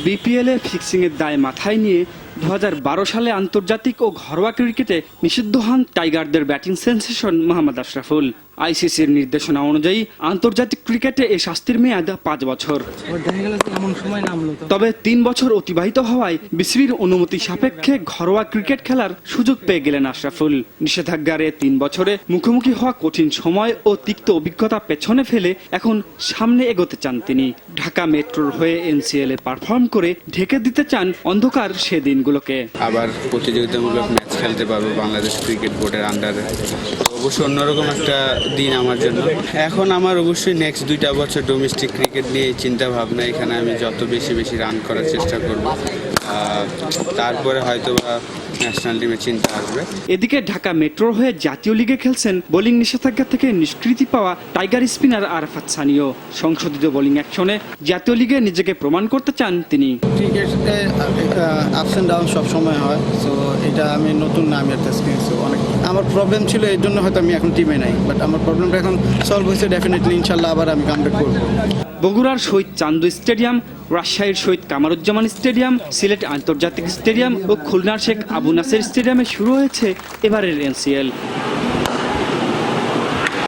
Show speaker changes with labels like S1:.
S1: বিপিএলে ফিক্সিংয়ের দায় মাথায় নিয়ে 2012 সালে আন্তর্জাতিক ও ঘরোয়া ক্রিকেটে নিষিদ্ধ হন টাইগারদের ব্যাটিং সেন্সেশন মোহাম্মদ আশরাফুল। আইসিসির নির্দেশনা অনুযায়ী আন্তর্জাতিক ক্রিকেটে এ শাস্তির মেয়াদ 5 বছর। তবে 3 বছর অতিবাহিত হওয়ায় বিসিবির অনুমতি সাপেক্ষে ঘরোয়া ক্রিকেট খেলার সুযোগ পেয়ে গেলেন আশরাফুল। নিষেধাজ্ঞার 3 বছরে মুখোমুখি হওয়া কঠিন সময় ও তিক্ত অভিজ্ঞতা পেছনে ফেলে এখন সামনে এগোতে চান তিনি। ঢাকা মেট্রোর হয়ে এনসিএল এ পারফর্ম করে ঢেকে দিতে চান অন্ধকার সেদিনগুলোকে।
S2: আবার প্রতিযোগিতামূলক ম্যাচ খেলতে পারবো বাংলাদেশ ক্রিকেট বোর্ডের আন্ডারে, অবশ্যই অন্যরকম একটা দিন আমার জন্য। এখন আমার অবশ্যই নেক্সট 2টা বছর ডোমেস্টিক ক্রিকেট নিয়ে চিন্তা ভাবনা। এখানে আমি যত বেশি রান করার চেষ্টা করব, তারপরে হয়তো বা ন্যাশনাল টিমে চিন্তা আসবে।
S1: এদিকে ঢাকা মেট্রোর হয়ে জাতীয় লিগে খেলছেন বোলিং নিষেধাজ্ঞা থেকে নিষ্কৃতি পাওয়া টাইগার স্পিনার আরাফাত সানিও। সংশোধিত বোলিং অ্যাকশনে জাতীয় লিগে নিজেকে প্রমাণ করতে চান তিনি।
S3: ক্রিকেটে আপস অ্যান্ড ডাউন সব সময় হয়, সো এটা আমি নতুন না, আমি একটা এক্সপিরিয়েন্স। অনেক আমার প্রবলেম ছিল, এর জন্য হয়তো আমি এখন টিমে নাই, বাট আমার প্রবলেমটা এখন সলভ হয়েছে। ডেফিনেটলি ইনশাল্লাহ আবার আমি কামব্যাক করব।
S1: বগুড়ার শহীদ চান্দু স্টেডিয়াম, রাজশাহীর শহীদ কামারুজ্জামান স্টেডিয়াম, সিলেট আন্তর্জাতিক স্টেডিয়াম ও খুলনার শেখ আবু নাসের স্টেডিয়ামে শুরু হয়েছে এবারের এনসিএল।